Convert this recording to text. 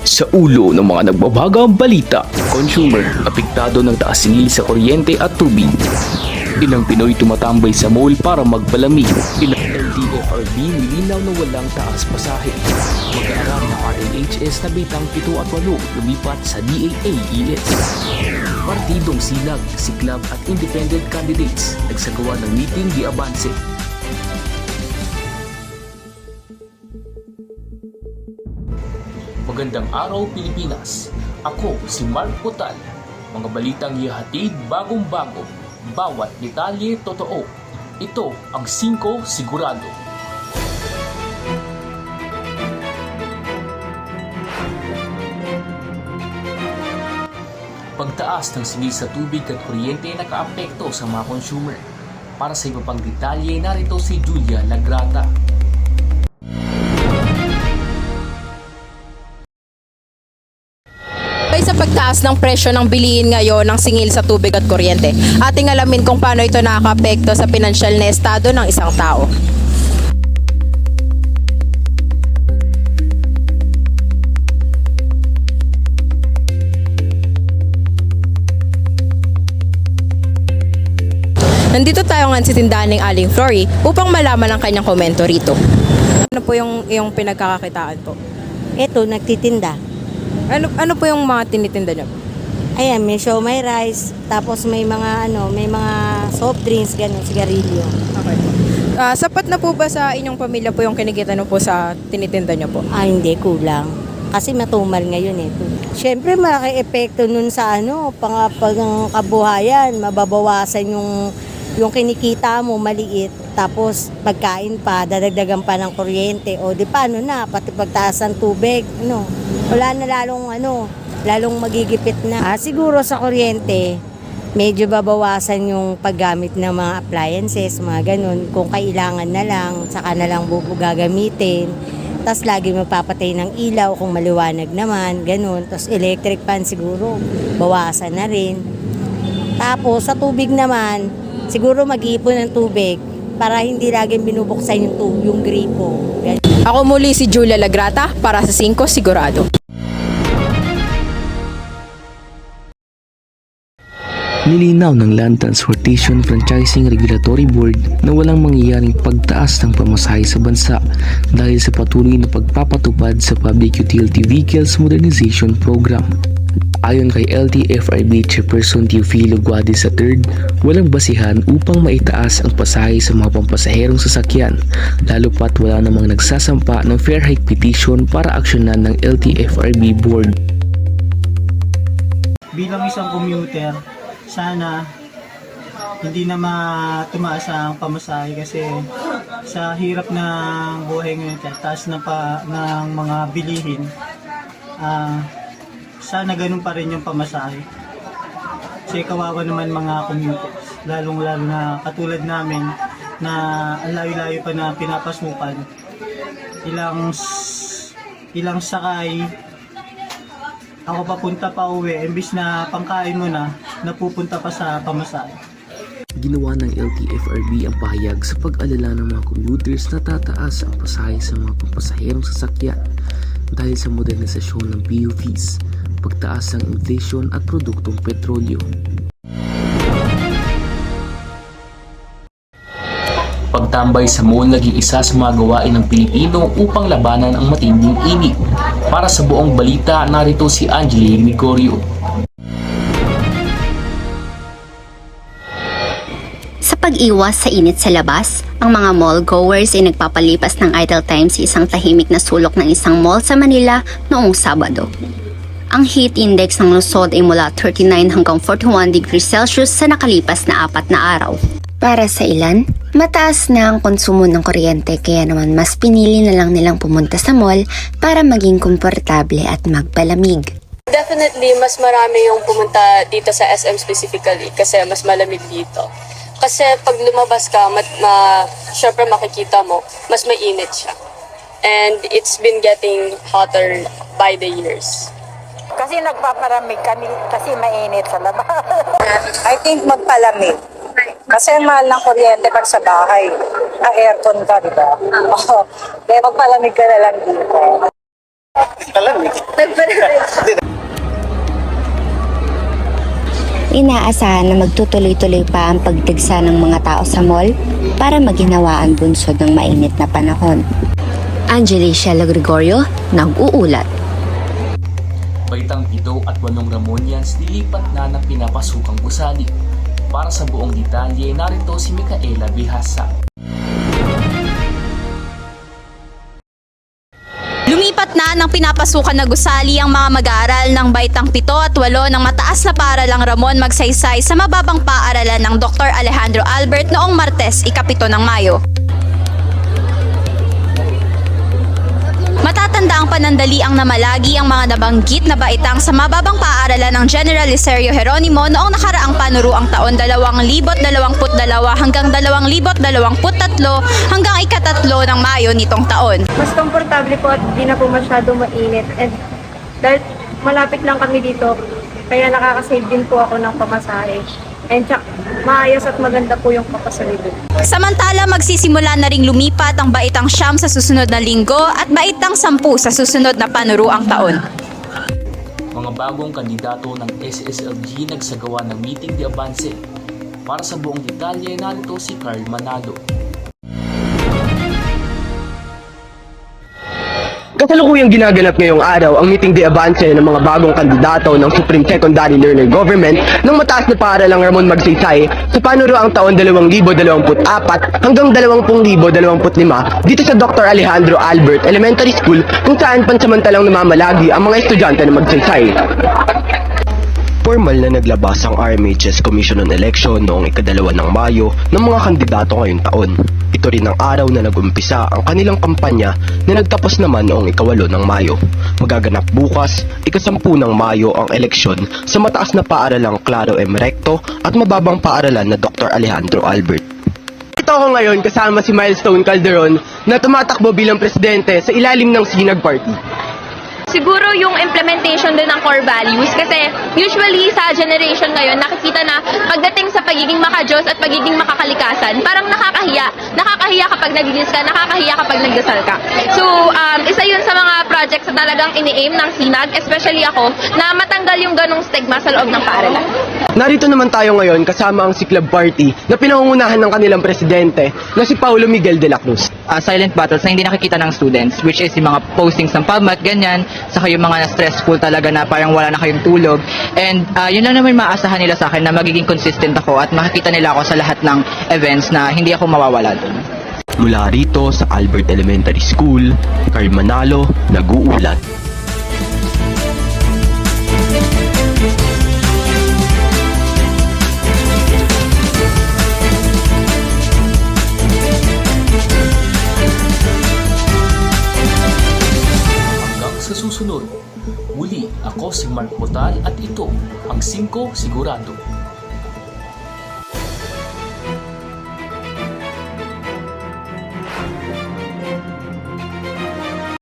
Sa ulo ng mga nagbabagang balita, consumer apektado ng taas singil sa kuryente at tubig. Ilang Pinoy tumatambay sa mall para magpalamig. Ilang LTFRB nilinaw na walang taas pasahe. Mag-aaral na RLHS na bitang 7 at 8 lumipat sa DAAES. Partidong Sinag, Siklab at independent candidates nagsagawa ng meeting di Abanse. Magandang araw Pilipinas. Ako si Mark Putal. Mga balitang ihahatid bagong-bago. Bawat detalye totoo. Ito ang 5 Sigurado. Pagtaas ng singil sa tubig at kuryente nakaapekto sa mga consumer. Para sa iba pang detalye, narito si Julia Lagrata. Sa pagtaas ng presyo ng bilihin ngayon ng singil sa tubig at kuryente, ating alamin kung paano ito nakakaapekto sa pinansyal na estado ng isang tao. Nandito tayo nga sa tindahan ng Aling Flory upang malaman ang kanyang komento rito. Ano po yung pinagkakakitaan po? Ito, nagtitinda. Ano po yung mga tinitinda niyo? Ayan, may show, may rice, tapos may mga soft drinks, ganun, sigarilyo. Okay. Sapat na po ba sa inyong pamilya po yung kinikita niyo po sa tinitinda niyo po? Hindi, kulang. Kasi matumal ngayon eh. Siyempre, malaki epekto nun sa pangkabuhayan. Mababawasan yung kinikita mo, maliit. Tapos, pagkain pa, dadagdagan pa ng kuryente. O di paano na, pati pagtaas ng tubig. Wala na lalong magigipit na. Siguro sa kuryente, medyo babawasan yung paggamit ng mga appliances, mga ganun. Kung kailangan na lang, saka na lang gagamitin. Tapos lagi magpapatay ng ilaw kung maliwanag naman, ganun. Tapos electric fan siguro, bawasan na rin. Tapos sa tubig naman, siguro mag-iipon ng tubig para hindi laging binubuksan yung gripo. Ganun. Ako muli si Julia Lagrata para sa 5 Sigurado. Nilinaw ng Land Transportation Franchising Regulatory Board na walang mangyayaring pagtaas ng pamasahe sa bansa dahil sa patuloy na pagpapatupad sa Public Utility Vehicles Modernization Program. Ayon kay LTFRB Chairperson Teofilo Guadis III, walang basihan upang maitaas ang pasahe sa mga pampasaherong sasakyan, lalo pat wala namang nagsasampa ng fair hike petition para aksyonan ng LTFRB Board. Bilang isang commuter, sana hindi na tumaas ang pamasahe kasi sa hirap ng buhay ngayon, taas ng mga bilihin, sana ganun pa rin yung pamasahe. Kasi kawawa naman mga commuters, lalong-lalo na katulad namin na ang layo-layo pa na pinapasukan. Ilang sakay, ako papunta pa uwi, imbis na pangkain mo na, napupunta pa sa pamasahe. Ginawa ng LTFRB ang pahayag sa pag-alala ng mga commuters na tataas ang pasahe sa mga pampasaherong sasakyan dahil sa modernisasyon ng PUVs, pagtaas ng inflation at produktong petrolyo. Pagtambay sa mall naging isa sa mga gawain ng Pilipino upang labanan ang matinding init. Para sa buong balita, narito si Angeli Gregorio. Sa pag-iwas sa init sa labas, ang mga mall goers ay nagpapalipas ng idle time sa isang tahimik na sulok ng isang mall sa Manila noong Sabado. Ang heat index ng lungsod ay mula 39 hanggang 41 degrees Celsius sa nakalipas na 4 na araw. Para sa ilan, mataas na ang konsumo ng kuryente kaya naman mas pinili na lang nilang pumunta sa mall para maging komportable at magpalamig. Definitely, mas marami yung pumunta dito sa SM specifically kasi mas malamig dito. Kasi pag lumabas ka, syempre makikita mo, mas mainit siya. And it's been getting hotter by the years. Kasi nagpaparamig kami kasi mainit sa labas. I think magpalamig. Kasi mahal ng kuryente pag sa bahay. Aircon ka, di ba? Kaya magpalamig ka na lang dito. Palamig. Inaasahan na magtutuloy-tuloy pa ang pagtigsa ng mga tao sa mall para maginawa ang bunsod ng mainit na panahon. Angeli Shella Gregorio, nag-uulat. Baitang 7 at 8 Ramonians nilipat na ng pinapasukang gusali. Para sa buong detalye, narito si Micaela Bihasa. Lumipat na ng pinapasukan na gusali ang mga mag-aaral ng Baitang 7 at 8 ng mataas na paaralang Ramon Magsaysay sa mababang paaralan ng Dr. Alejandro Albert noong Martes, 7 ng Mayo. Matatanda ang panandaliang namalagi ang mga nabanggit na baitang sa mababang paaralan ng General Licerio Geronimo noong nakaraang panuruang taon 2022 hanggang 2023 hanggang ika-3 ng Mayo nitong taon. Mas komportable po at di na po masyado mainit. And dahil malapit lang kami dito, kaya nakakasave din po ako ng pamasahe. And maayos at maganda po yung papasalubong. Samantala, magsisimula na ring lumipat ang baitang 9 sa susunod na linggo at baitang 10 sa susunod na panuruang taon. Mga bagong kandidato ng SSLG nagsagawa ng meeting de avance. Para sa buong detalye, narito si Carl Manalo. Kasalukuyang ginaganap ngayong araw ang meeting de avance ng mga bagong kandidato ng Supreme Secondary Learner Government ng mataas na paaralang Ramon Magsaysay sa panuruang taon 2024 hanggang 2025 dito sa Dr. Alejandro Albert Elementary School kung saan pansamantalang namamalagi ang mga estudyante ng Magsaysay. Formal na naglabas ang RMHS Commission on Election noong ika-2 ng Mayo ng mga kandidato ngayong taon. Ito rin ang araw na nag-umpisa ang kanilang kampanya na nagtapos naman noong ika-8 ng Mayo. Magaganap bukas, ika-10 ng Mayo ang eleksyon sa mataas na paaralang Claro M. Recto at mababang paaralan na Dr. Alejandro Albert. Ito ako ngayon kasama si Milestone Calderon na tumatakbo bilang presidente sa ilalim ng Sinag Party. Siguro yung implementation din ng core values kasi usually sa generation ngayon nakikita na pagdating sa pagiging maka-Diyos at pagiging makakalikasan, parang nakakahiya. Nakakahiya kapag nagigilis ka, nakakahiya kapag nagdasal ka. So, isa yun sa mga projects na talagang ini-aim ng Sinag, especially ako, na matanggal yung ganong stigma sa loob ng paaralan. Narito naman tayo ngayon kasama ang Siklab Party na pinangungunahan ng kanilang presidente na si Paulo Miguel de la Cruz. Silent battles na hindi nakikita ng students, which is yung mga postings ng PubMat, ganyan, saka yung mga na-stressful talaga na parang wala na kayong tulog. And yun lang naman maasahan nila sa akin na magiging consistent ako at makikita nila ako sa lahat ng events na hindi ako mawawala dun. Mula rito sa Albert Elementary School, Carl Manalo, nag-uulat. Sa susunod, muli ako si Mark Potal at ito ang 5 Sigurado.